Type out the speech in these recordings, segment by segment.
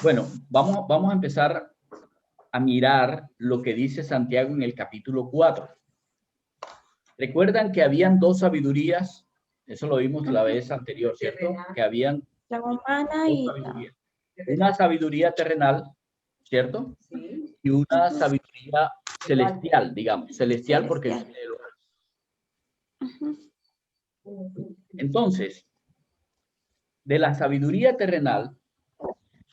Bueno, vamos a empezar a mirar lo que dice Santiago en el capítulo 4. Recuerdan que habían dos sabidurías, eso lo vimos la vez anterior, ¿cierto? Que habían la humana y una sabiduría terrenal, ¿cierto? Sí. Y una sabiduría celestial, digamos, celestial porque viene de lo alto. Entonces, de la sabiduría terrenal,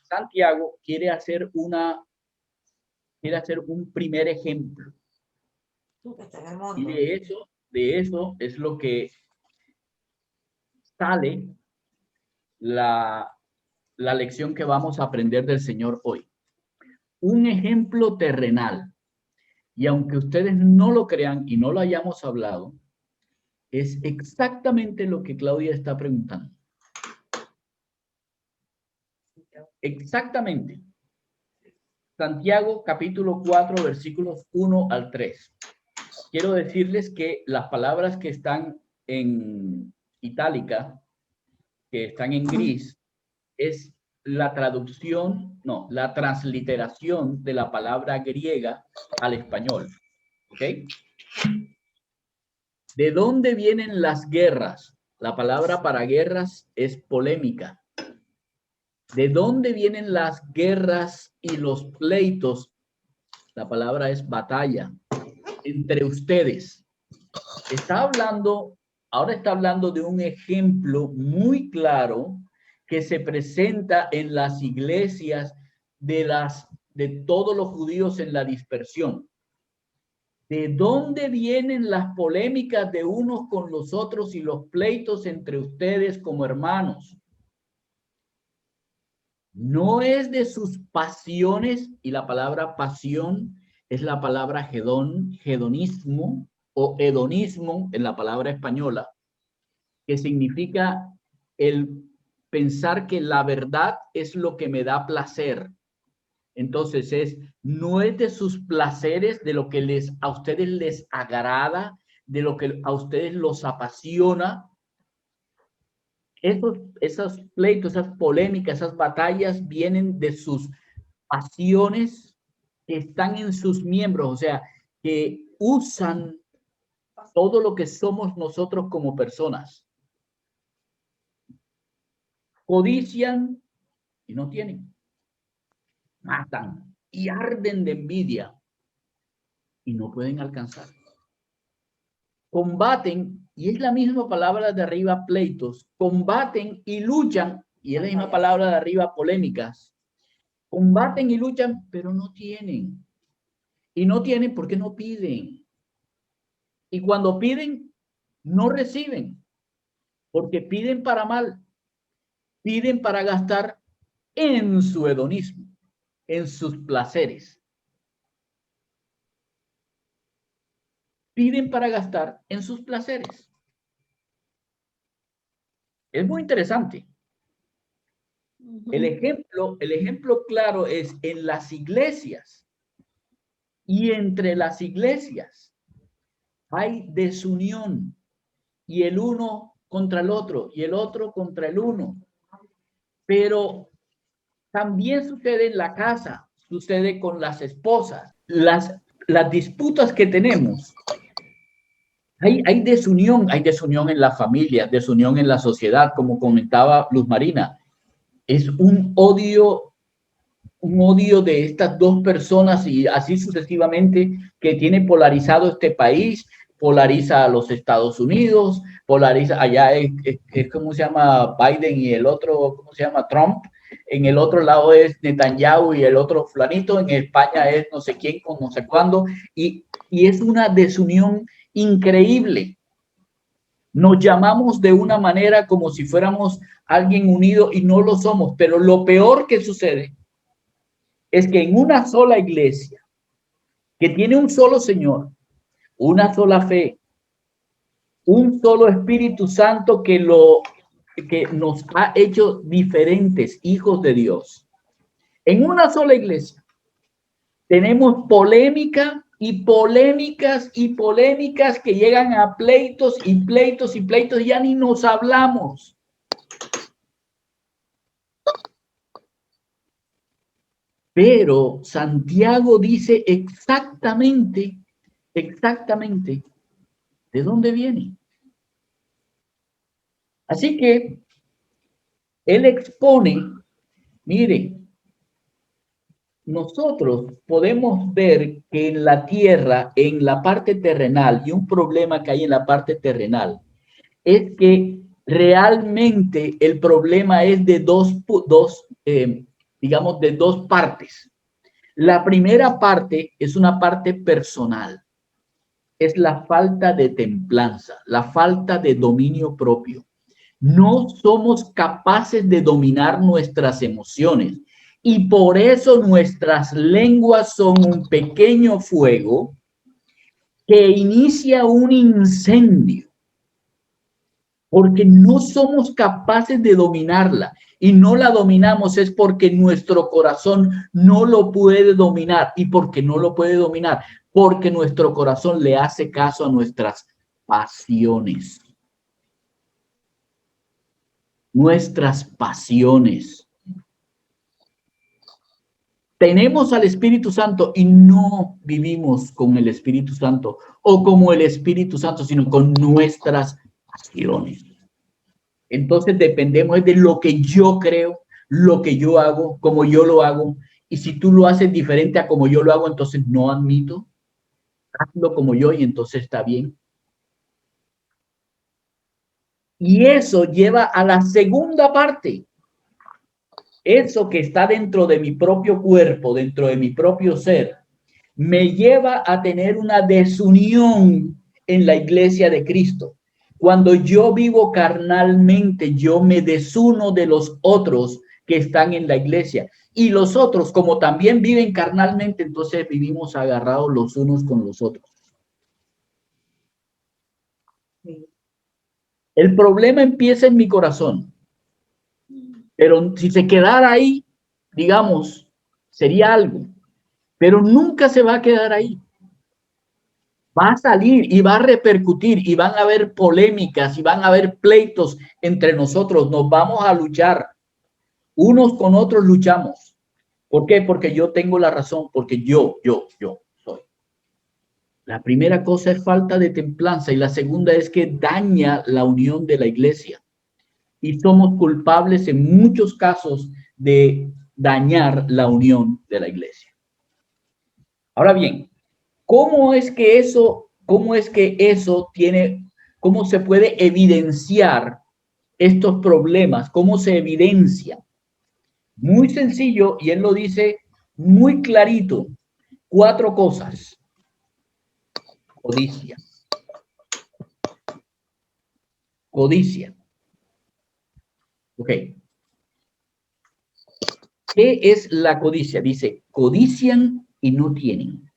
Santiago quiere hacer un primer ejemplo. Y de eso es lo que sale la lección que vamos a aprender del Señor hoy. Un ejemplo terrenal. Y aunque ustedes no lo crean y no lo hayamos hablado, es exactamente lo que Claudia está preguntando. Exactamente. Santiago capítulo 4, versículos 1 al 3. Quiero decirles que las palabras que están en itálica, que están en gris, es la traducción, no, la transliteración de la palabra griega al español. ¿Ok? ¿De dónde vienen las guerras? La palabra para guerras es polémica. ¿De dónde vienen las guerras y los pleitos? La palabra es batalla entre ustedes. Ahora está hablando de un ejemplo muy claro que se presenta en las iglesias de todos los judíos en la dispersión. ¿De dónde vienen las polémicas de unos con los otros y los pleitos entre ustedes como hermanos? No es de sus pasiones, y la palabra pasión es la palabra hedonismo o hedonismo en la palabra española, que significa el pensar que la verdad es lo que me da placer. Entonces no es de sus placeres, de lo que a ustedes les agrada, de lo que a ustedes los apasiona. Esos pleitos, esas polémicas, esas batallas vienen de sus pasiones que están en sus miembros, o sea, que usan todo lo que somos nosotros como personas. Codician y no tienen. Matan y arden de envidia y no pueden alcanzar. Combaten, y es la misma palabra de arriba, pleitos, combaten y luchan, y es la misma palabra de arriba, polémicas. Combaten y luchan, pero no tienen. Y no tienen porque no piden. Y cuando piden, no reciben, porque piden para mal, piden para gastar en su hedonismo, en sus placeres. Piden para gastar en sus placeres. Es muy interesante. El ejemplo claro es en las iglesias. Y entre las iglesias hay desunión. Y el uno contra el otro, y el otro contra el uno. Pero también sucede en la casa, sucede con las esposas. Las disputas que tenemos. Hay desunión en la familia, desunión en la sociedad, como comentaba Luz Marina. Es un odio de estas dos personas y así sucesivamente que tiene polarizado este país, polariza a los Estados Unidos, polariza allá es ¿cómo se llama? Biden y el otro, ¿cómo se llama? Trump. En el otro lado es Netanyahu y el otro flanito. En España es no sé quién con no sé cuándo. Y es una desunión increíble. Nos llamamos de una manera como si fuéramos alguien unido y no lo somos. Pero lo peor que sucede es que en una sola iglesia, que tiene un solo Señor, una sola fe, un solo Espíritu Santo que nos ha hecho diferentes hijos de Dios. En una sola iglesia tenemos polémica y polémicas y polémicas que llegan a pleitos y pleitos y pleitos, ya ni nos hablamos. Pero Santiago dice exactamente de dónde viene. Así que él expone, mire, nosotros podemos ver que en la tierra, en la parte terrenal, y un problema que hay en la parte terrenal, es que realmente el problema es de digamos, de dos partes. La primera parte es una parte personal, es la falta de templanza, la falta de dominio propio. No somos capaces de dominar nuestras emociones y por eso nuestras lenguas son un pequeño fuego que inicia un incendio, porque no somos capaces de dominarla y no la dominamos es porque nuestro corazón no lo puede dominar. ¿Y porque no lo puede dominar? Porque nuestro corazón le hace caso a nuestras pasiones. Nuestras pasiones. Tenemos al Espíritu Santo y no vivimos con el Espíritu Santo o como el Espíritu Santo, sino con nuestras pasiones. Entonces dependemos de lo que yo creo, lo que yo hago, como yo lo hago. Y si tú lo haces diferente a como yo lo hago, entonces no admito. Hazlo como yo y entonces está bien. Y eso lleva a la segunda parte. Eso que está dentro de mi propio cuerpo, dentro de mi propio ser, me lleva a tener una desunión en la iglesia de Cristo. Cuando yo vivo carnalmente, yo me desuno de los otros que están en la iglesia. Y los otros, como también viven carnalmente, entonces vivimos agarrados los unos con los otros. El problema empieza en mi corazón. Pero si se quedara ahí, digamos, sería algo. Pero nunca se va a quedar ahí. Va a salir y va a repercutir y van a haber polémicas y van a haber pleitos entre nosotros. Nos vamos a luchar. Unos con otros luchamos. ¿Por qué? Porque yo tengo la razón, porque yo soy. La primera cosa es falta de templanza y la segunda es que daña la unión de la iglesia. Y somos culpables en muchos casos de dañar la unión de la iglesia. Ahora bien, ¿cómo es que eso tiene, cómo se puede evidenciar estos problemas? ¿Cómo se evidencia? Muy sencillo, y él lo dice muy clarito. 4 cosas. Codicia. Codicia. Ok. ¿Qué es la codicia? Dice, codician y no tienen.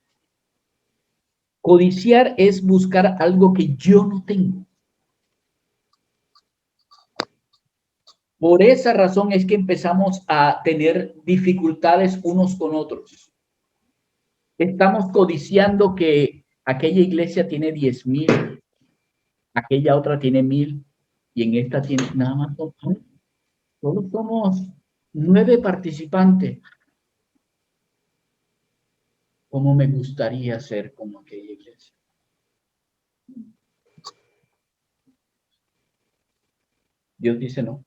Codiciar es buscar algo que yo no tengo. Por esa razón es que empezamos a tener dificultades unos con otros. Estamos codiciando que aquella iglesia tiene 10,000, aquella otra tiene 1,000 y en esta tiene nada más. Solo somos 9 participantes. ¿Cómo me gustaría ser como aquella iglesia? Dios dice no.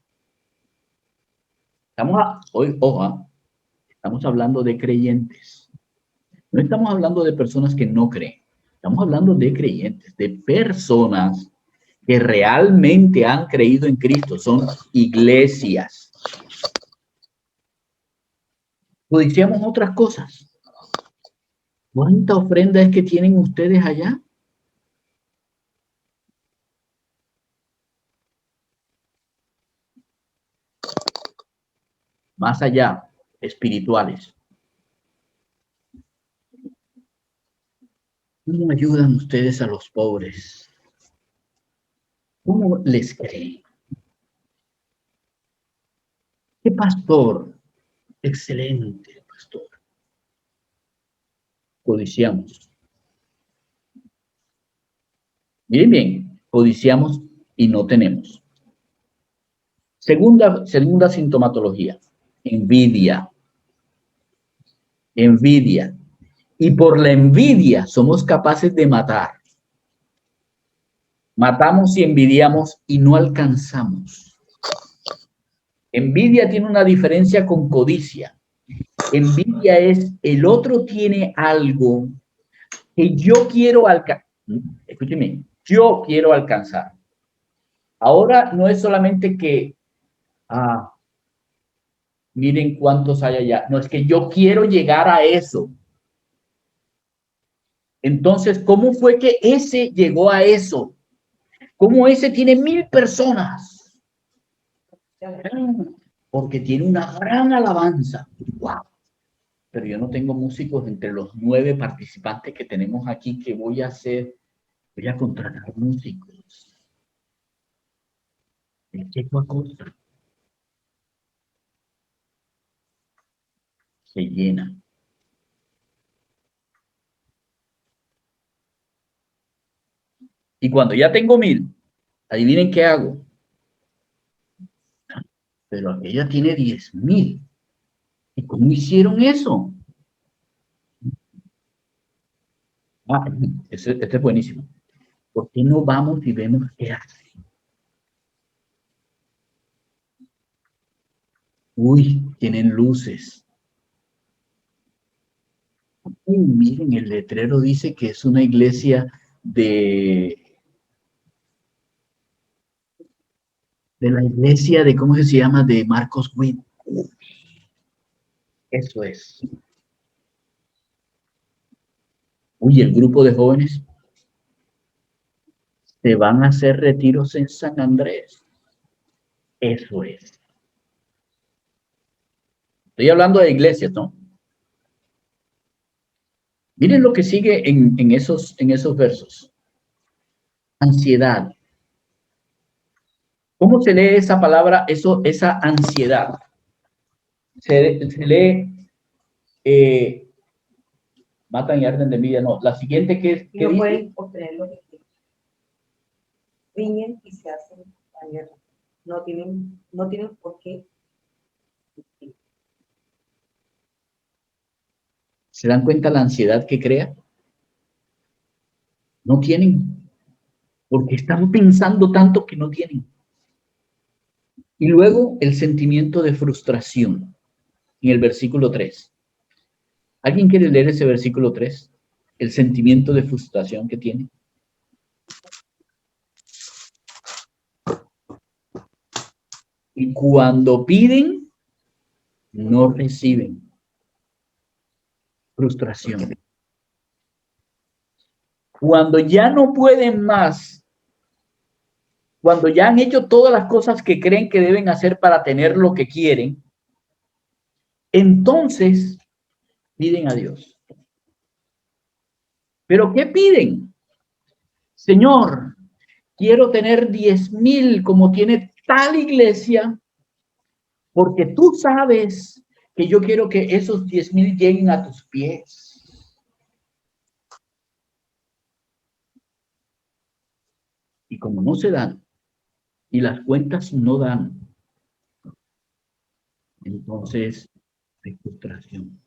Estamos hablando de creyentes. No estamos hablando de personas que no creen. Estamos hablando de creyentes, de personas que realmente han creído en Cristo. Son iglesias. Codiciamos otras cosas. ¿Cuánta ofrenda es que tienen ustedes allá? Más allá, espirituales. ¿Cómo ayudan ustedes a los pobres? ¿Cómo les creen? ¿Qué pastor? Excelente, pastor. Codiciamos. Miren bien, codiciamos y no tenemos. Segunda sintomatología, envidia. envidia. Y por la envidia somos capaces de matar. Matamos y envidiamos y no alcanzamos. Envidia tiene una diferencia con codicia. Envidia es el otro tiene algo que yo quiero alcanzar. Escúcheme, yo quiero alcanzar. Ahora no es solamente que, miren cuántos hay allá. No, es que yo quiero llegar a eso. Entonces, ¿cómo fue que ese llegó a eso? ¿Cómo ese tiene 1000 personas? Porque tiene una gran alabanza. ¡Wow! Pero yo no tengo músicos entre los 9 participantes que tenemos aquí. ¿Qué voy a hacer? Voy a contratar músicos. ¿Qué cosa? Se llena. Y cuando ya tengo 1000, adivinen qué hago. Pero aquella tiene 10,000. ¿Y cómo hicieron eso? Este es buenísimo. ¿Por qué no vamos y vemos qué hace? Uy, tienen luces. Uy, miren, el letrero dice que es una iglesia de la iglesia de, ¿cómo se llama? De Marcos Witt. Eso es. Uy, el grupo de jóvenes se van a hacer retiros en San Andrés. Eso es. Estoy hablando de iglesias, ¿no? Miren lo que sigue en esos versos. Ansiedad. ¿Cómo se lee esa palabra, esa ansiedad? Se lee, matan y arden de envidia, no. La siguiente que no dice, pueden obtener lo que quieren. Riñen y se hacen la guerra. No tienen por qué. ¿se dan cuenta la ansiedad que crea? No tienen, porque están pensando tanto que no tienen. Y luego el sentimiento de frustración, en el versículo 3. ¿Alguien quiere leer ese versículo 3? El sentimiento de frustración que tiene. Y cuando piden, no reciben. Frustración. Cuando ya no pueden más, cuando ya han hecho todas las cosas que creen que deben hacer para tener lo que quieren, entonces piden a Dios. ¿Pero qué piden? Señor, quiero tener 10,000 como tiene tal iglesia, porque tú sabes que yo quiero que esos 10,000 lleguen a tus pies. Y como no se dan, y las cuentas no dan, entonces hay frustración.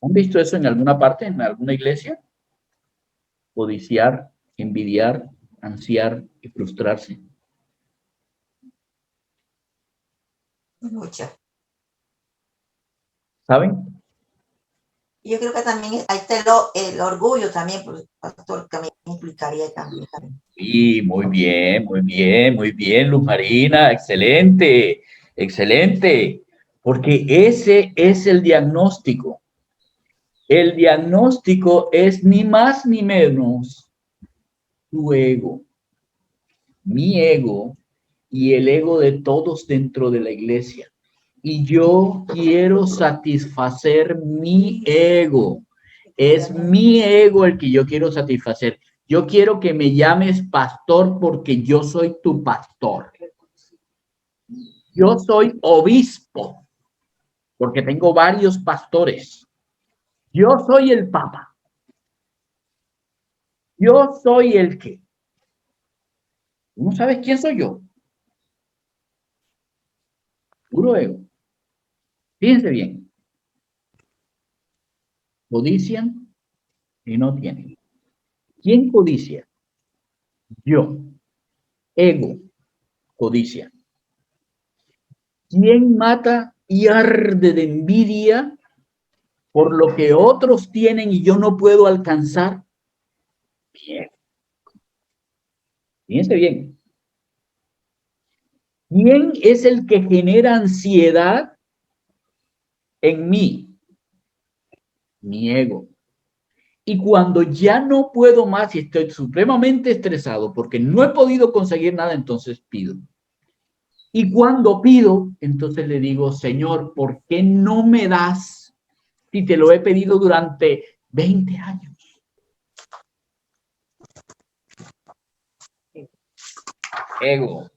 ¿Han visto eso en alguna parte, en alguna iglesia? Codiciar, envidiar, ansiar y frustrarse. Mucho. ¿Saben? Yo creo que también ahí está el orgullo también, pastor, que me implicaría también. Sí, muy bien, muy bien, muy bien, Luz Marina, excelente, excelente, porque ese es el diagnóstico. El diagnóstico es ni más ni menos tu ego, mi ego y el ego de todos dentro de la iglesia. Y yo quiero satisfacer mi ego. Es mi ego el que yo quiero satisfacer. Yo quiero que me llames pastor porque yo soy tu pastor. Yo soy obispo porque tengo varios pastores. Yo soy el papa. Yo soy el que. ¿No sabes quién soy yo? Puro ego. Fíjense bien. Codician y no tienen. ¿Quién codicia? Yo. Ego. Codicia. ¿Quién mata y arde de envidia por lo que otros tienen y yo no puedo alcanzar? Bien. Fíjense bien. ¿Quién es el que genera ansiedad en mí? Mi ego. Y cuando ya no puedo más y estoy supremamente estresado porque no he podido conseguir nada, entonces pido. Y cuando pido, entonces le digo, Señor, ¿por qué no me das si te lo he pedido durante 20 años? Ego.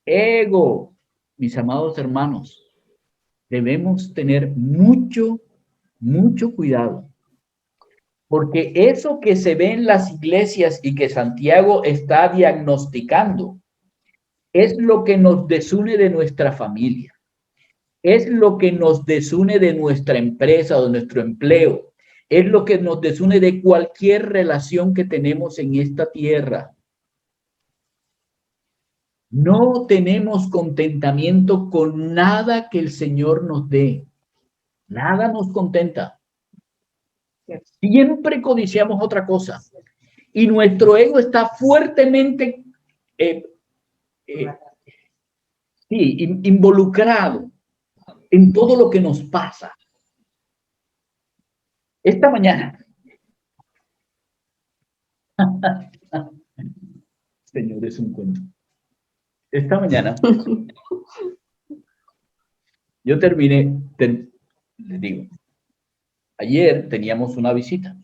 Ego. Mis amados hermanos, debemos tener mucho cuidado. Porque eso que se ve en las iglesias y que Santiago está diagnosticando es lo que nos desune de nuestra familia. Es lo que nos desune de nuestra empresa o de nuestro empleo. Es lo que nos desune de cualquier relación que tenemos en esta tierra. No tenemos contentamiento con nada que el Señor nos dé. Nada nos contenta. Siempre codiciamos otra cosa. Y nuestro ego está fuertemente involucrado en todo lo que nos pasa. Esta mañana, Señor, es un cuento. Esta mañana, yo les digo, ayer teníamos una visita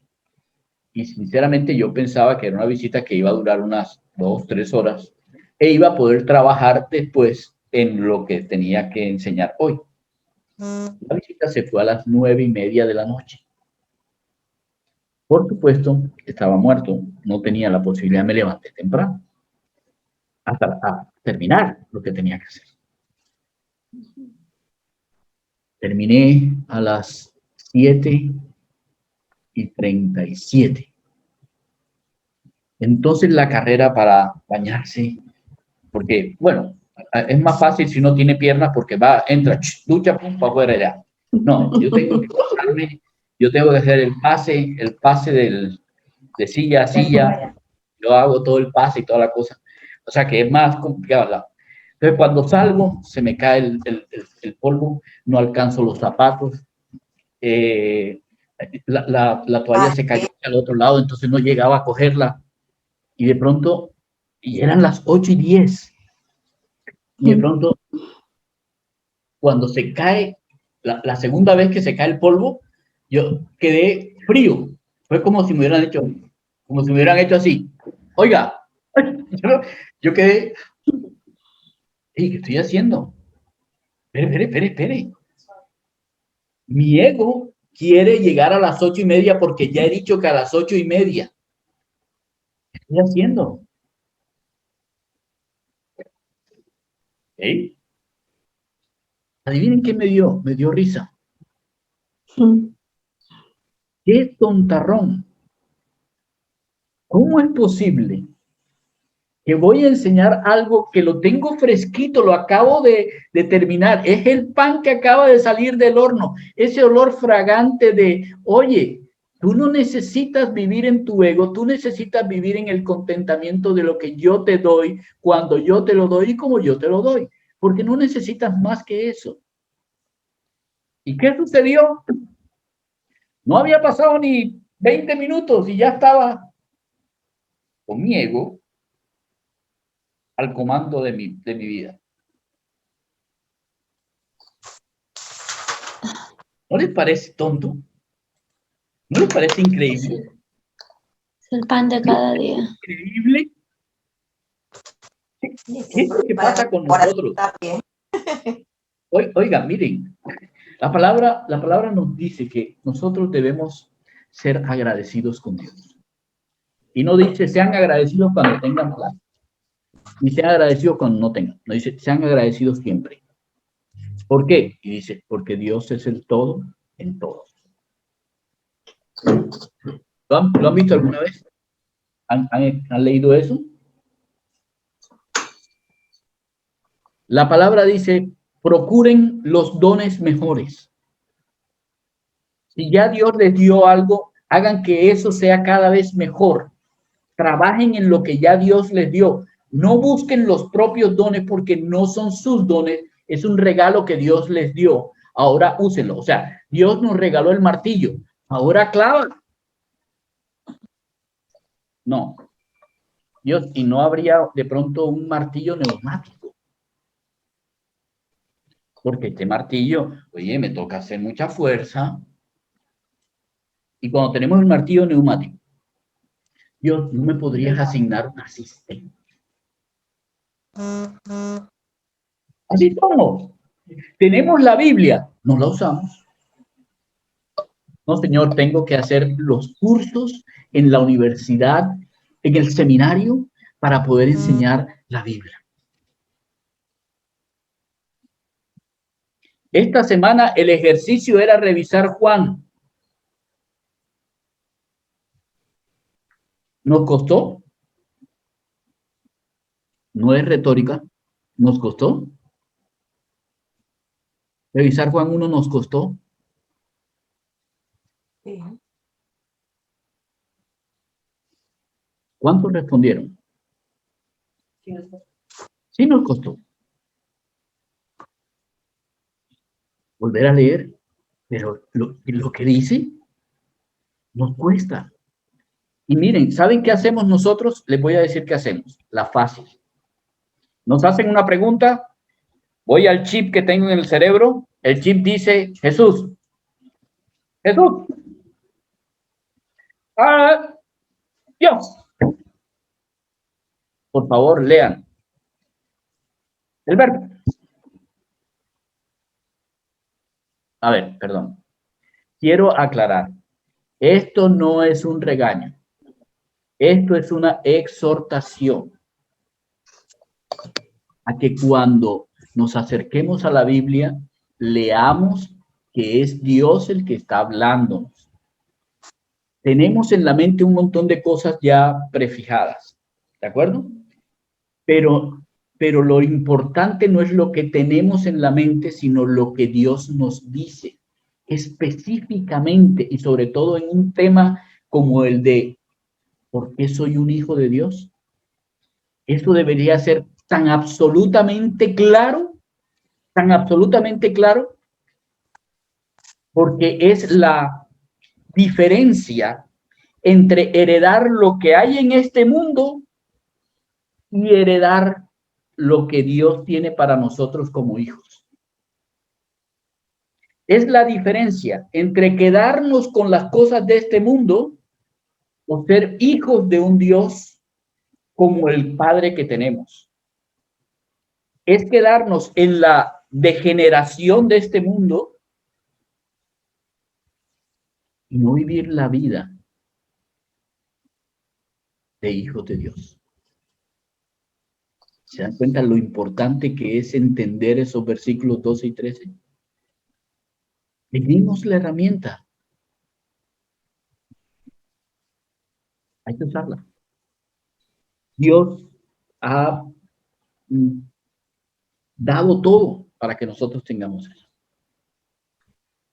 y sinceramente yo pensaba que era una visita que iba a durar unas 2, 3 horas e iba a poder trabajar después en lo que tenía que enseñar hoy. La visita se fue a las 9:30 de la noche. Por supuesto, estaba muerto, no tenía la posibilidad, me levanté temprano hasta terminar lo que tenía que hacer. Terminé a las 7:37. Entonces la carrera para bañarse, porque, bueno, es más fácil si uno tiene piernas porque entra, ducha, pum, para afuera ya. No, yo tengo que cortarme, yo tengo que hacer el pase de silla a silla, yo hago todo el pase y toda la cosa. O sea que es más complicado. Entonces cuando salgo, se me cae el polvo, no alcanzo los zapatos, la toalla se cayó al otro lado, entonces no llegaba a cogerla. Y de pronto, y eran las 8:10. Y de pronto, cuando se cae, la segunda vez que se cae el polvo, yo quedé frío. Fue como si me hubieran hecho así. Oiga, yo quedé, ¿qué estoy haciendo? Espere. Mi ego quiere llegar a las 8:30 porque ya he dicho que a las 8:30. ¿Qué estoy haciendo? ¿Eh? Adivinen qué me dio. Me dio risa. ¡Qué tontarrón! ¿Cómo es posible que voy a enseñar algo que lo tengo fresquito, lo acabo de terminar? Es el pan que acaba de salir del horno, ese olor fragante de, oye, tú no necesitas vivir en tu ego, tú necesitas vivir en el contentamiento de lo que yo te doy, cuando yo te lo doy y como yo te lo doy, porque no necesitas más que eso. ¿Y qué sucedió? No había pasado ni 20 minutos y ya estaba con mi ego al comando de mi vida. ¿No les parece tonto? ¿No les parece increíble? Es el pan de cada día. ¿Increíble? ¿Qué es lo que pasa con nosotros? Oiga, miren, la palabra nos dice que nosotros debemos ser agradecidos con Dios. Y no dice, sean agradecidos cuando tengan plata. Ni sean agradecidos cuando no tengan. No dice, sean agradecidos siempre. ¿Por qué? Y dice, porque Dios es el todo en todos. ¿Lo han visto alguna vez? ¿Han leído eso? La palabra dice, procuren los dones mejores. Si ya Dios les dio algo, hagan que eso sea cada vez mejor. Trabajen en lo que ya Dios les dio. No busquen los propios dones porque no son sus dones. Es un regalo que Dios les dio. Ahora úsenlo. O sea, Dios nos regaló el martillo. Ahora clava. No. Dios, y no habría de pronto un martillo neumático. Porque este martillo, oye, me toca hacer mucha fuerza. Y cuando tenemos el martillo neumático, Dios, ¿no me podrías asignar un asistente? Así somos. Tenemos la Biblia, no la usamos. No, Señor, tengo que hacer los cursos en la universidad, en el seminario, para poder enseñar la Biblia. Esta semana el ejercicio era revisar Juan. ¿Nos costó? No es retórica. ¿Nos costó? Revisar Juan 1 nos costó. Sí. ¿Cuántos respondieron? Sí, no sé. Sí nos costó. Volver a leer, pero lo que dice nos cuesta. Y miren, ¿saben qué hacemos nosotros? Les voy a decir qué hacemos. La fácil. Nos hacen una pregunta, voy al chip que tengo en el cerebro, el chip dice, Jesús. Jesús. Ah, Dios. Por favor, lean. El verbo. A ver, perdón. Quiero aclarar. Esto no es un regaño. Esto es una exhortación a que cuando nos acerquemos a la Biblia, leamos que es Dios el que está hablándonos. Tenemos en la mente un montón de cosas ya prefijadas, ¿de acuerdo? Pero lo importante no es lo que tenemos en la mente, sino lo que Dios nos dice específicamente y sobre todo en un tema como el de ¿por qué soy un hijo de Dios? Eso debería ser tan absolutamente claro, porque es la diferencia entre heredar lo que hay en este mundo y heredar lo que Dios tiene para nosotros como hijos. Es la diferencia entre quedarnos con las cosas de este mundo o ser hijos de un Dios como el Padre que tenemos. Es quedarnos en la degeneración de este mundo y no vivir la vida de hijos de Dios. ¿Se dan cuenta lo importante que es entender esos versículos 12 y 13? Tenemos la herramienta. Hay que usarla. Dios ha dado todo para que nosotros tengamos eso.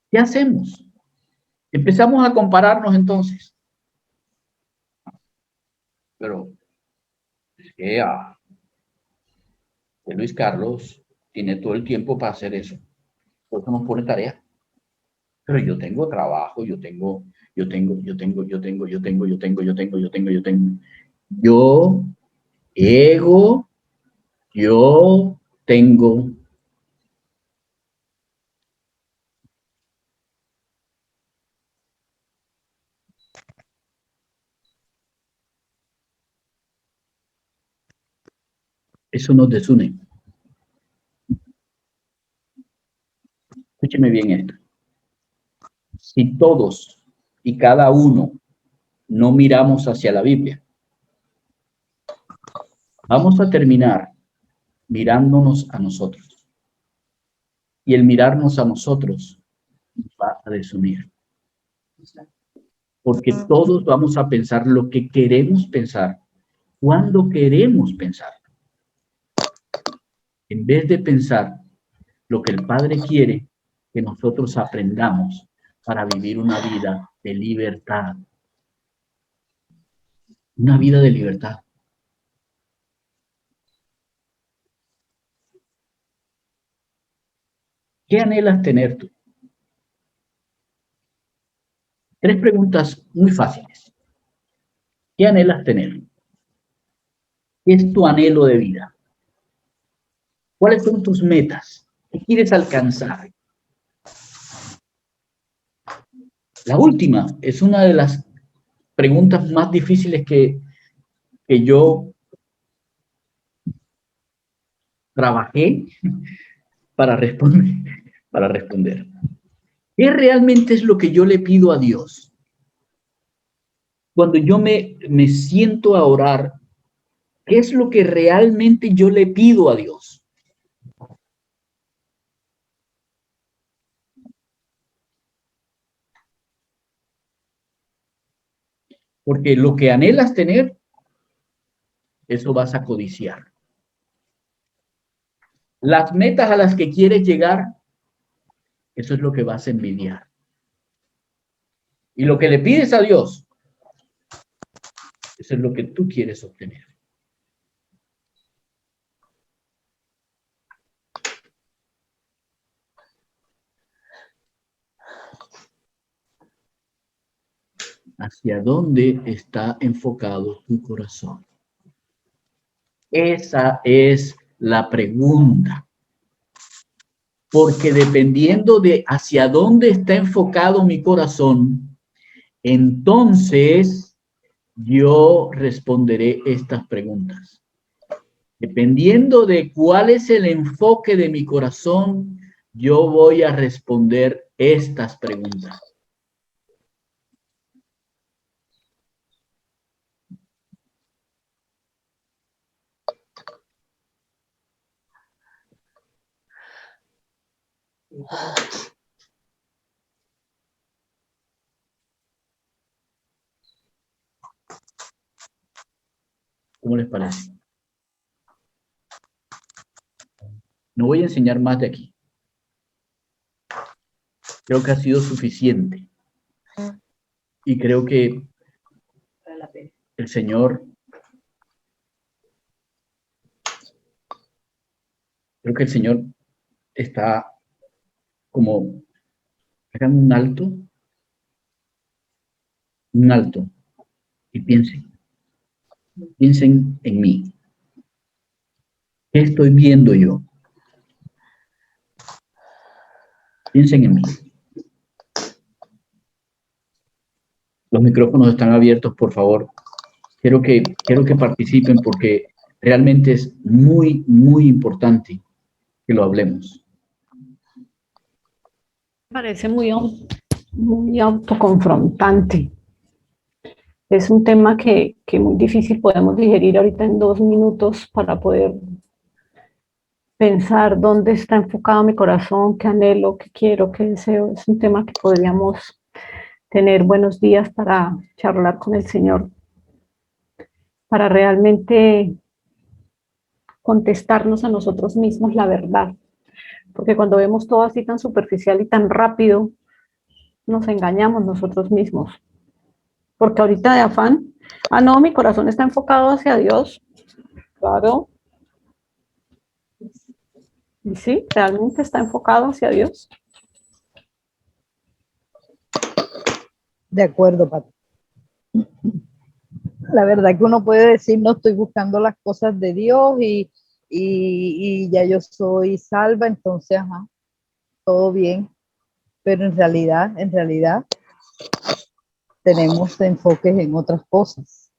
¿Qué hacemos? Empezamos a compararnos entonces. Pero es que Luis Carlos tiene todo el tiempo para hacer eso. Por eso nos pone tarea. Pero yo tengo trabajo, yo tengo. Yo tengo. Eso nos desune. Escúcheme bien esto. Si todos y cada uno no miramos hacia la Biblia, vamos a terminar mirándonos a nosotros. y el mirarnos a nosotros nos va a desunir. Porque todos vamos a pensar lo que queremos pensar, cuando queremos pensar. En vez de pensar lo que el Padre quiere que nosotros aprendamos para vivir una vida de libertad. Una vida de libertad. ¿Qué anhelas tener tú? 3 preguntas muy fáciles. ¿Qué anhelas tener? ¿Qué es tu anhelo de vida? ¿Cuáles son tus metas? ¿Qué quieres alcanzar? La última es una de las preguntas más difíciles que yo trabajé para responder. ¿Qué realmente es lo que yo le pido a Dios? Cuando yo me siento a orar, ¿qué es lo que realmente yo le pido a Dios? Porque lo que anhelas tener, eso vas a codiciar. Las metas a las que quieres llegar, eso es lo que vas a envidiar. Y lo que le pides a Dios, eso es lo que tú quieres obtener. ¿Hacia dónde está enfocado tu corazón? Esa es la pregunta. Porque dependiendo de hacia dónde está enfocado mi corazón, entonces yo responderé estas preguntas. Dependiendo de cuál es el enfoque de mi corazón, yo voy a responder estas preguntas. ¿Cómo les parece? No voy a enseñar más de aquí. Creo que ha sido suficiente. Y creo que el Señor, está como, hagan un alto y piensen en mí. ¿Qué estoy viendo yo? Piensen en mí. Los micrófonos están abiertos, por favor. Quiero que participen porque realmente es muy, muy importante que lo hablemos. Me parece muy autoconfrontante. Es un tema que muy difícil podemos digerir ahorita en 2 minutos para poder pensar dónde está enfocado mi corazón, qué anhelo, qué quiero, qué deseo. Es un tema que podríamos tener buenos días para charlar con el Señor, para realmente contestarnos a nosotros mismos la verdad. Porque cuando vemos todo así tan superficial y tan rápido, nos engañamos nosotros mismos. Porque ahorita de afán, no, mi corazón está enfocado hacia Dios. Claro. Y sí, realmente está enfocado hacia Dios. De acuerdo, Pati. La verdad que uno puede decir, no estoy buscando las cosas de Dios y ya yo soy salva, entonces, todo bien. Pero en realidad, tenemos enfoques en otras cosas.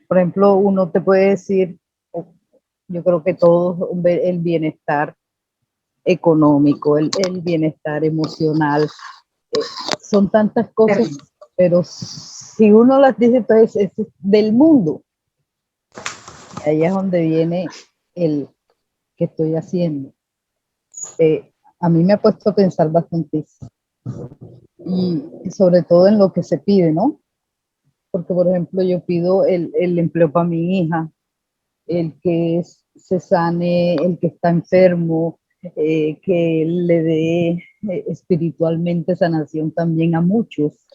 Por ejemplo, uno te puede decir, yo creo que todo el bienestar económico, el bienestar emocional, son tantas cosas, pero si uno las dice, entonces es del mundo. Y ahí es donde viene el que estoy haciendo. a mí me ha puesto a pensar bastante. Y sobre todo en lo que se pide, ¿no? Porque, por ejemplo, yo pido el empleo para mi hija, el que se sane, el que está enfermo, que le dé espiritualmente sanación también a muchos,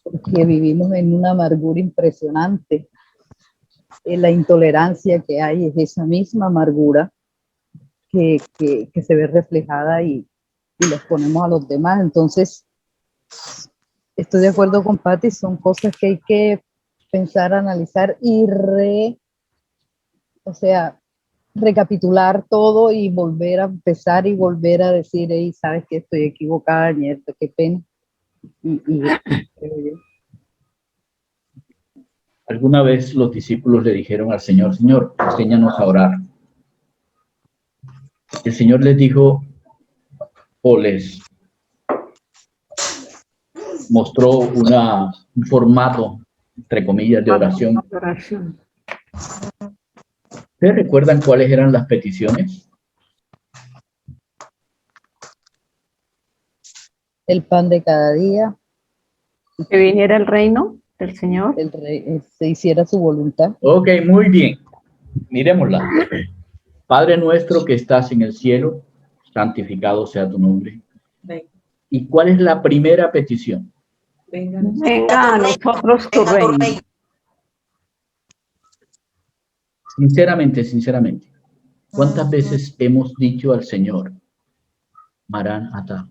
porque vivimos en una amargura impresionante. La intolerancia que hay es esa misma amargura que se ve reflejada y los ponemos a los demás. Entonces, estoy de acuerdo con Patti, son cosas que hay que pensar, analizar y recapitular todo y volver a empezar y volver a decir, hey, sabes que estoy equivocada, Ñerta, qué pena. Y creo yo. Alguna vez los discípulos le dijeron al Señor, Señor, enséñanos a orar. El Señor les dijo, o les mostró un formato, entre comillas, de oración. ¿Ustedes recuerdan cuáles eran las peticiones? El pan de cada día. Que viniera el reino del Señor. Se hiciera su voluntad. Ok, muy bien. Miremosla. Padre nuestro que estás en el cielo, santificado sea tu nombre. Venga, ¿Y cuál es la primera petición? venga. Venga a nosotros tu reino. Sinceramente, ¿cuántas veces hemos dicho al Señor, Maranatha?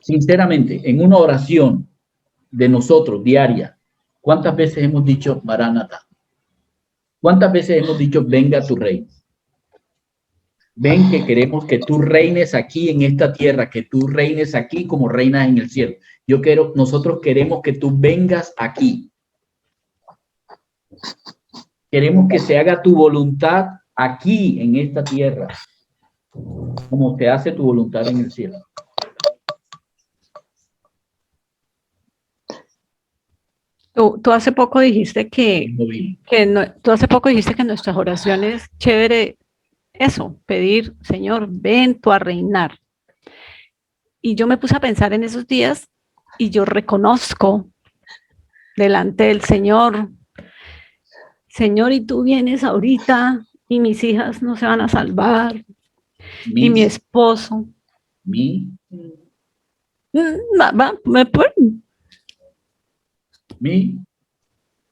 Sinceramente, en una oración de nosotros, diaria, ¿cuántas veces hemos dicho, Maranatha? ¿Cuántas veces hemos dicho, venga tu reino? Ven que queremos que tú reines aquí en esta tierra, que tú reines aquí como reinas en el cielo. Nosotros queremos que tú vengas aquí. Queremos que se haga tu voluntad aquí en esta tierra, como se hace tu voluntad en el cielo. Tú hace poco dijiste tú hace poco dijiste que nuestras oraciones, chévere, eso, pedir, Señor, ven tú a reinar. Y yo me puse a pensar en esos días y yo reconozco delante del Señor, Señor, y tú vienes ahorita y mis hijas no se van a salvar, y mi esposo. Mi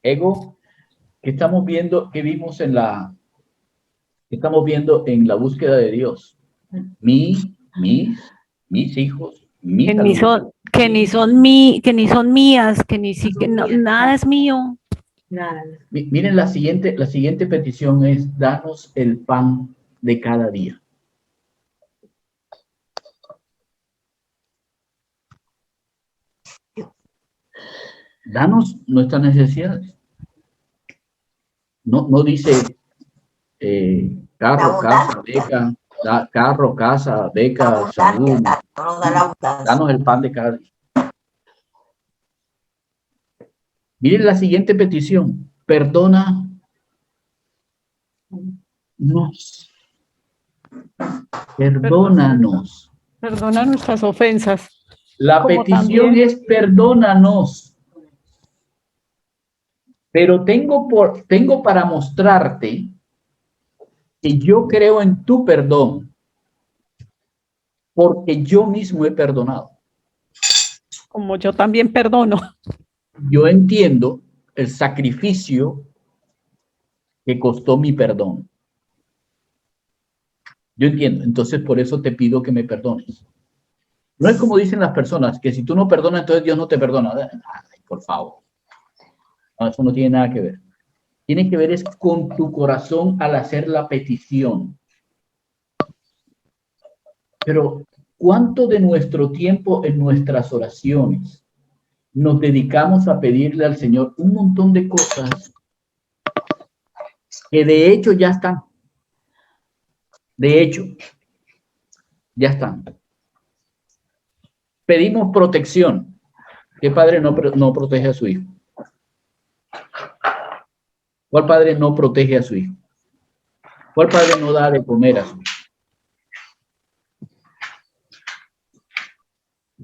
ego, que estamos viendo, que vimos estamos viendo en la búsqueda de Dios. Mis hijos, mi salud. Que ni son mías, nada es mío. Nada. Miren, la siguiente petición es, danos el pan de cada día. Danos nuestras necesidades. No dice carro, casa, beca, carro, casa, beca, salud. Danos el pan de cada día. Miren la siguiente petición. Perdónanos. Perdónanos. Perdona nuestras ofensas. La petición es perdónanos. Pero tengo para mostrarte que yo creo en tu perdón porque yo mismo he perdonado. Como yo también perdono. Yo entiendo el sacrificio que costó mi perdón. Yo entiendo. Entonces, por eso te pido que me perdones. No es como dicen las personas, que si tú no perdonas, entonces Dios no te perdona. Ay, por favor. No, eso no tiene nada que ver. Tiene que ver es con tu corazón al hacer la petición. Pero, ¿cuánto de nuestro tiempo en nuestras oraciones nos dedicamos a pedirle al Señor un montón de cosas que de hecho ya están? De hecho, ya están. Pedimos protección. ¿Qué padre no protege a su hijo? ¿Cuál padre no protege a su hijo? ¿Cuál padre no da de comer a su hijo?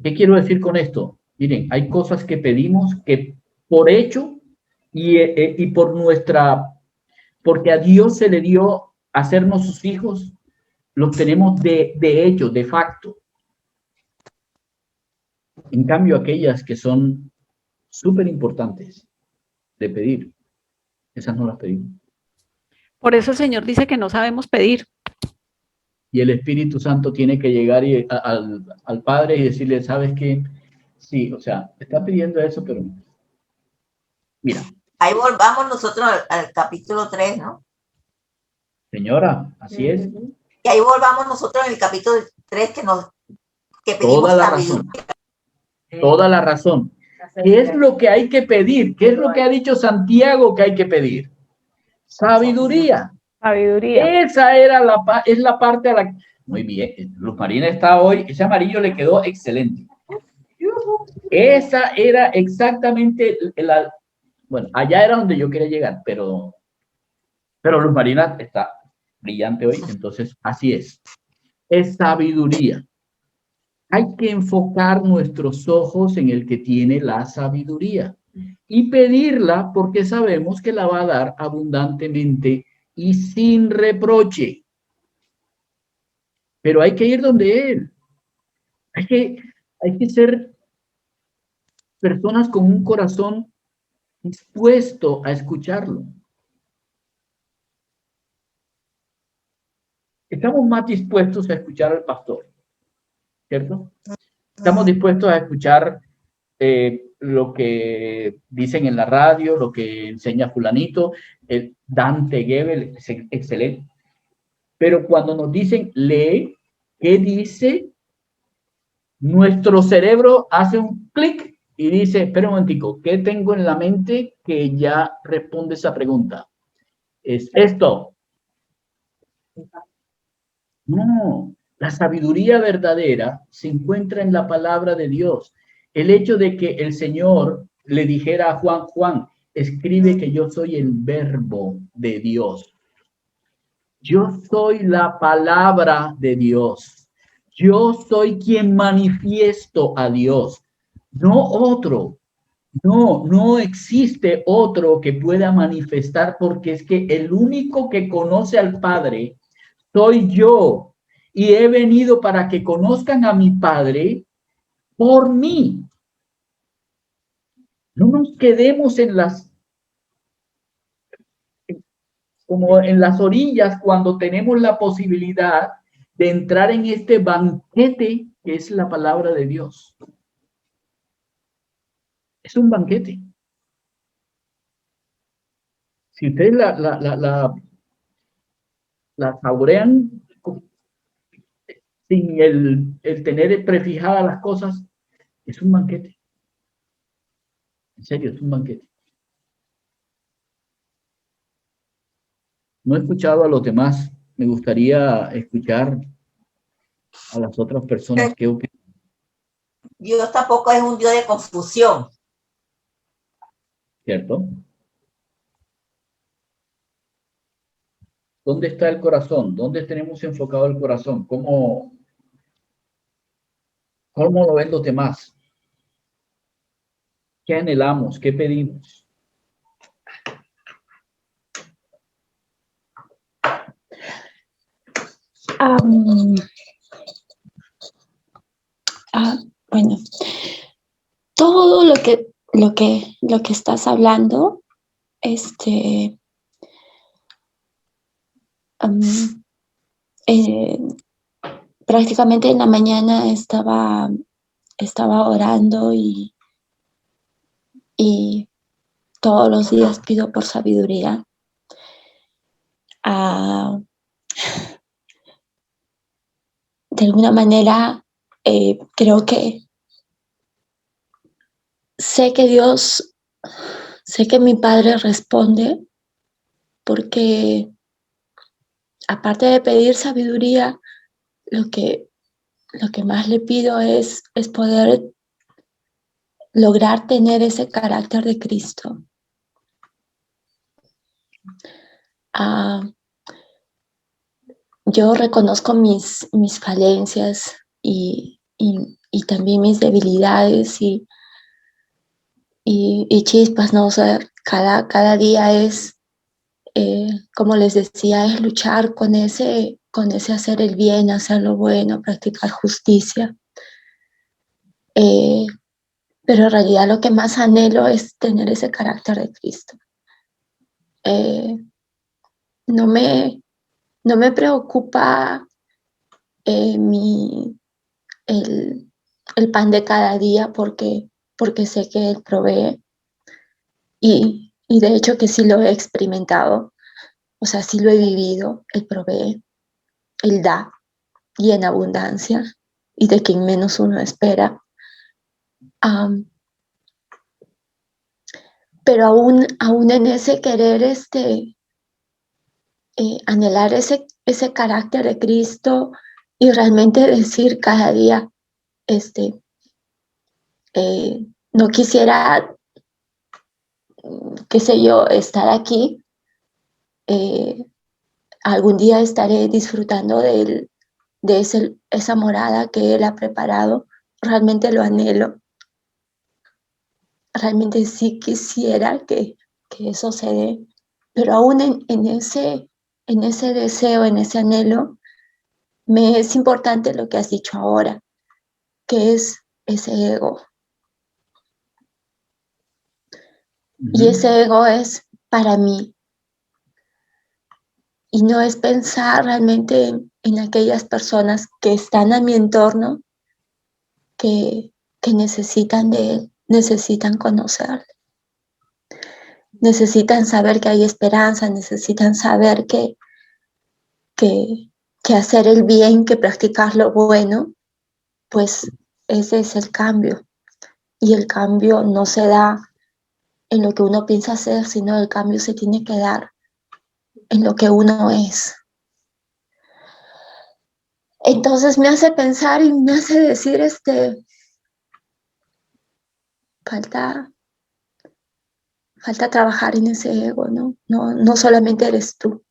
¿Qué quiero decir con esto? Miren, hay cosas que pedimos que por hecho y por porque a Dios se le dio hacernos sus hijos, los tenemos de hecho, de facto. En cambio, aquellas que son súper importantes de pedir, esas no las pedimos. Por eso el Señor dice que no sabemos pedir. Y el Espíritu Santo tiene que llegar al Padre y decirle, ¿sabes qué? Sí, o sea, está pidiendo eso, pero mira. Ahí volvamos nosotros al capítulo 3, ¿no? Señora, así es. Y ahí volvamos nosotros en el capítulo 3 que pedimos Toda la sabiduría. razón. Toda la razón. ¿Qué es lo que hay que pedir? ¿Qué es lo que ha dicho Santiago que hay que pedir? Sabiduría. Sabiduría. Esa es la parte a la... Muy bien. Luz Marina está hoy, ese amarillo le quedó excelente. Esa era exactamente la... Bueno, allá era donde yo quería llegar, pero Luz Marina está brillante hoy, entonces así es. Es sabiduría. Hay que enfocar nuestros ojos en el que tiene la sabiduría y pedirla porque sabemos que la va a dar abundantemente y sin reproche. Pero hay que ir donde Él. Hay que ser personas con un corazón dispuesto a escucharlo. Estamos más dispuestos a escuchar al pastor, ¿cierto? Estamos dispuestos a escuchar lo que dicen en la radio, lo que enseña fulanito, Dante Gebel, es excelente. Pero cuando nos dicen, lee, ¿qué dice? Nuestro cerebro hace un clic y dice, espera un momentico, ¿qué tengo en la mente que ya responde esa pregunta? Es esto. No, la sabiduría verdadera se encuentra en la palabra de Dios. El hecho de que el Señor le dijera a Juan, Juan, escribe que yo soy el verbo de Dios. Yo soy la palabra de Dios. Yo soy quien manifiesto a Dios, no otro. No existe otro que pueda manifestar porque es que el único que conoce al Padre soy yo y he venido para que conozcan a mi Padre por mí. No nos quedemos como en las orillas cuando tenemos la posibilidad de entrar en este banquete que es la palabra de Dios. Es un banquete. Si ustedes la saborean sin el tener prefijadas las cosas, es un banquete. En serio, es un banquete. No he escuchado a los demás. Me gustaría escuchar a las otras personas qué opinan. Dios tampoco es un Dios de confusión. ¿Cierto? ¿Dónde está el corazón? ¿Dónde tenemos enfocado el corazón? ¿Cómo lo ven los demás? ¿Qué anhelamos? ¿Qué pedimos? Bueno, todo lo que estás hablando, prácticamente en la mañana estaba orando y todos los días pido por sabiduría. De alguna manera, creo que sé que mi Padre responde, porque aparte de pedir sabiduría, lo que más le pido es poder lograr tener ese carácter de Cristo. Yo reconozco mis falencias y también mis debilidades y chispas, ¿no? O sea, cada día es, como les decía, es luchar con ese hacer el bien, hacer lo bueno, practicar justicia. Pero en realidad lo que más anhelo es tener ese carácter de Cristo. No me preocupa el pan de cada día porque sé que Él provee y de hecho que sí lo he experimentado, o sea, sí lo he vivido. Él provee, Él da y en abundancia y de quien menos uno espera. Pero aún en ese querer, anhelar ese carácter de Cristo y realmente decir cada día, no quisiera, qué sé yo, estar aquí, algún día estaré disfrutando de esa morada que Él ha preparado. Realmente lo anhelo, realmente sí quisiera que eso se dé, pero aún en ese deseo, en ese anhelo, me es importante lo que has dicho ahora, que es ese ego. Y ese ego es para mí. Y no es pensar realmente en aquellas personas que están a mi entorno, que necesitan de Él, necesitan conocerle, necesitan saber que hay esperanza, necesitan saber que hacer el bien, que practicar lo bueno, pues ese es el cambio. Y el cambio no se da en lo que uno piensa hacer, sino el cambio se tiene que dar en lo que uno es. Entonces me hace pensar y me hace decir, falta trabajar en ese ego, ¿no? No solamente eres tú.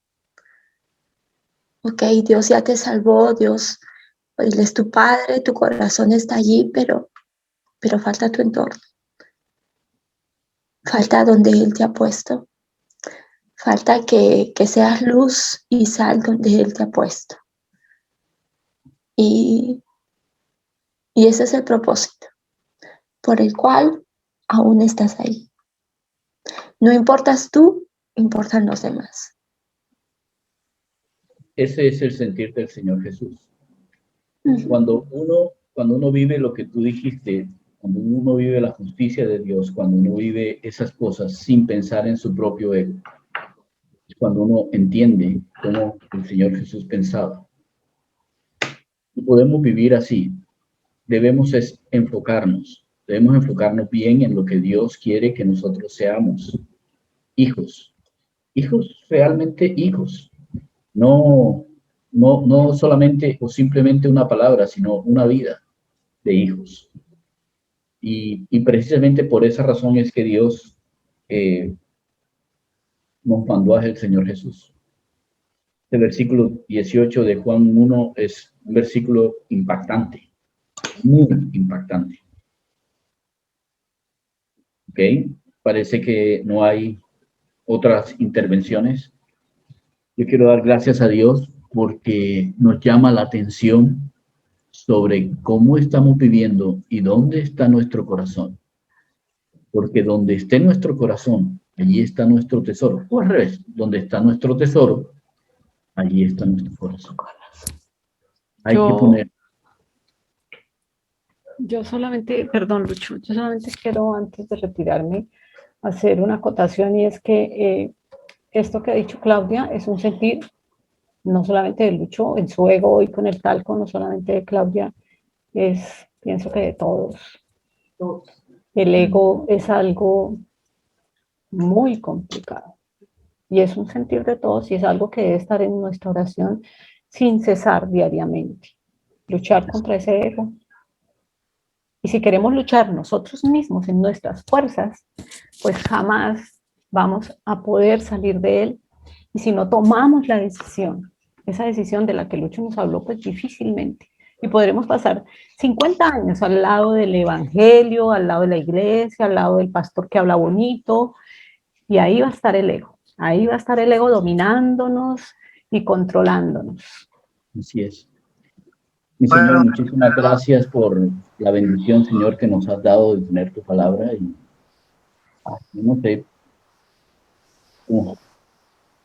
Ok, Dios ya te salvó, Dios, Él es tu Padre, tu corazón está allí, pero falta tu entorno. Falta donde Él te ha puesto. Falta que seas luz y sal donde Él te ha puesto. Y ese es el propósito por el cual aún estás ahí. No importas tú, importan los demás. Ese es el sentir del Señor Jesús. Cuando uno vive lo que tú dijiste, cuando uno vive la justicia de Dios, cuando uno vive esas cosas sin pensar en su propio ego, es cuando uno entiende cómo el Señor Jesús pensaba. Y podemos vivir así. Debemos enfocarnos bien en lo que Dios quiere que nosotros seamos. Hijos realmente hijos. No solamente o simplemente una palabra, sino una vida de hijos. Y precisamente por esa razón es que Dios nos mandó a el Señor Jesús. El versículo 18 de Juan 1 es un versículo impactante, muy impactante. ¿Ok? Parece que no hay otras intervenciones. Yo quiero dar gracias a Dios porque nos llama la atención sobre cómo estamos viviendo y dónde está nuestro corazón. Porque donde esté nuestro corazón, allí está nuestro tesoro. O al revés, donde está nuestro tesoro, allí está nuestro corazón. Hay que poner. Yo solamente, perdón, Lucho, yo solamente quiero, antes de retirarme, hacer una acotación, y es que esto que ha dicho Claudia es un sentir no solamente de Lucho en su ego y con el talco, no solamente de Claudia, pienso que de todos. El ego es algo muy complicado y es un sentir de todos y es algo que debe estar en nuestra oración sin cesar diariamente. Luchar contra ese ego. Y si queremos luchar nosotros mismos en nuestras fuerzas, pues jamás vamos a poder salir de él. Y si no tomamos la decisión, esa decisión de la que Lucho nos habló, pues difícilmente Y podremos pasar 50 años al lado del evangelio, al lado de la iglesia, al lado del pastor que habla bonito, y ahí va a estar el ego. Ahí va a estar el ego dominándonos y controlándonos. Así es. Mi Señor, Bueno, muchísimas gracias por la bendición, Señor, que nos has dado de tener tu palabra. Y no sé cómo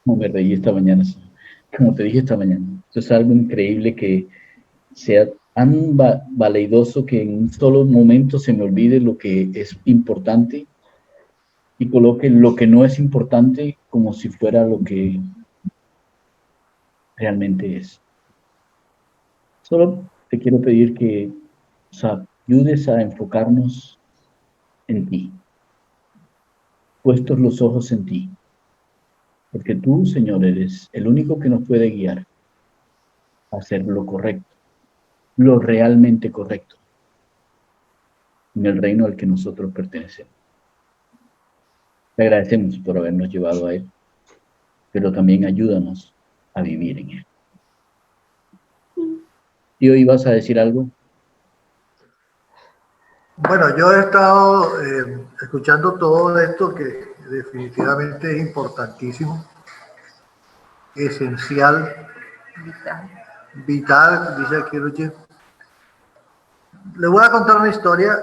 me reí esta mañana, como te dije esta mañana. Esto es algo increíble que sea tan valeidoso que en un solo momento se me olvide lo que es importante y coloque lo que no es importante como si fuera lo que realmente es. Solo te quiero pedir que nos ayudes a enfocarnos en ti, puestos los ojos en ti, porque tú, Señor, eres el único que nos puede guiar a hacer lo correcto, lo realmente correcto, en el reino al que nosotros pertenecemos. Te agradecemos por habernos llevado a él, pero también ayúdanos a vivir en él. ¿Y hoy vas a decir algo? bueno, yo he estado escuchando todo esto que definitivamente es importantísimo, esencial, vital, dice aquí Luche. Les voy a contar una historia.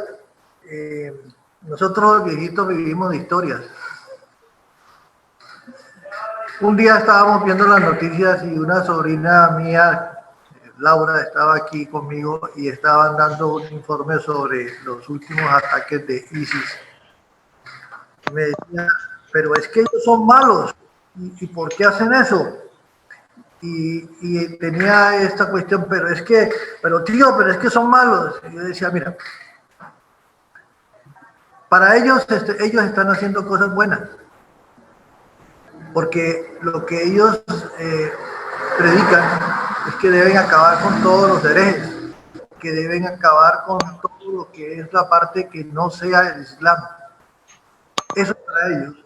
Nosotros los viejitos vivimos de historias. Un día estábamos viendo las noticias y una sobrina mía, Laura, estaba aquí conmigo y estaban dando un informe sobre los últimos ataques de ISIS. Me decía, pero es que ellos son malos. ¿Y por qué hacen eso? Y tenía esta cuestión, pero es que son malos. Y yo decía, mira, para ellos, ellos están haciendo cosas buenas. Porque lo que ellos predican es que deben acabar con todos los herejes, que deben acabar con todo lo que es la parte que no sea el Islam. Eso para ellos,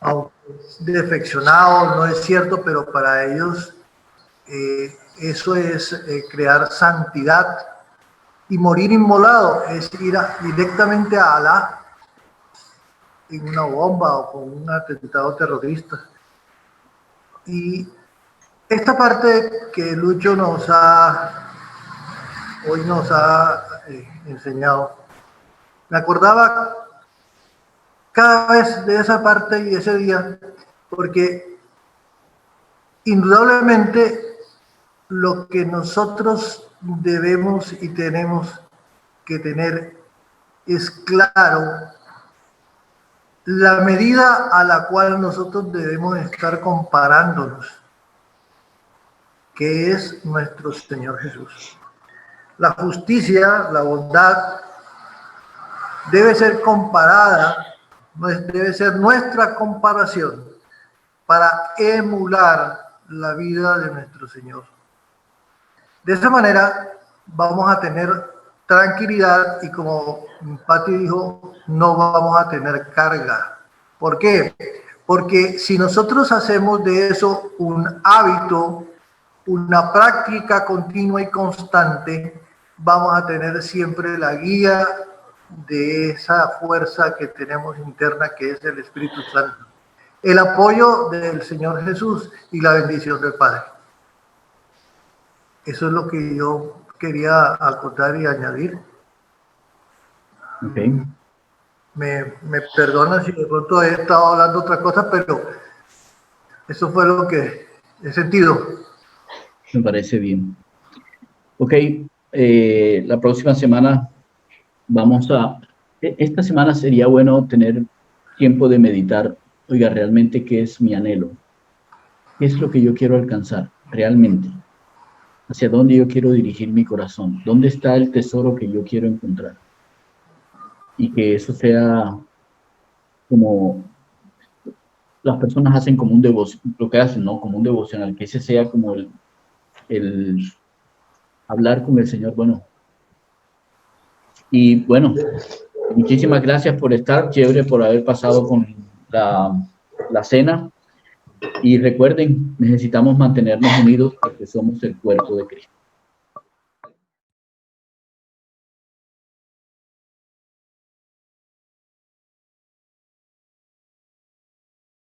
aunque es defeccionado, no es cierto, pero para ellos eso es crear santidad, y morir inmolado es ir directamente a Alá en una bomba o con un atentado terrorista. Y esta parte que Lucho hoy nos ha enseñado, me acordaba cada vez de esa parte y ese día, porque indudablemente lo que nosotros debemos y tenemos que tener es claro la medida a la cual nosotros debemos estar comparándonos, que es nuestro Señor Jesús. La justicia, la bondad, debe ser comparada, debe ser nuestra comparación para emular la vida de nuestro Señor. De esa manera vamos a tener tranquilidad y, como Pati dijo, no vamos a tener carga. ¿Por qué? Porque si nosotros hacemos de eso un hábito, una práctica continua y constante, vamos a tener siempre la guía de esa fuerza que tenemos interna, que es el Espíritu Santo, el apoyo del Señor Jesús y la bendición del Padre. Eso es lo que yo quería acotar y añadir. Okay. Me perdonan si de pronto he estado hablando otra cosa, pero eso fue lo que he sentido. Me parece bien. Ok, la próxima semana esta semana sería bueno tener tiempo de meditar. Oiga, realmente, ¿qué es mi anhelo? ¿Qué es lo que yo quiero alcanzar realmente? ¿Hacia dónde yo quiero dirigir mi corazón? ¿Dónde está el tesoro que yo quiero encontrar? Y que eso sea como las personas hacen como un devoción, lo que hacen, ¿no? Como un devocional, que ese sea como el hablar con el Señor. Bueno, y bueno, muchísimas gracias por estar, chévere por haber pasado con la cena. Y recuerden, necesitamos mantenernos unidos porque somos el cuerpo de Cristo.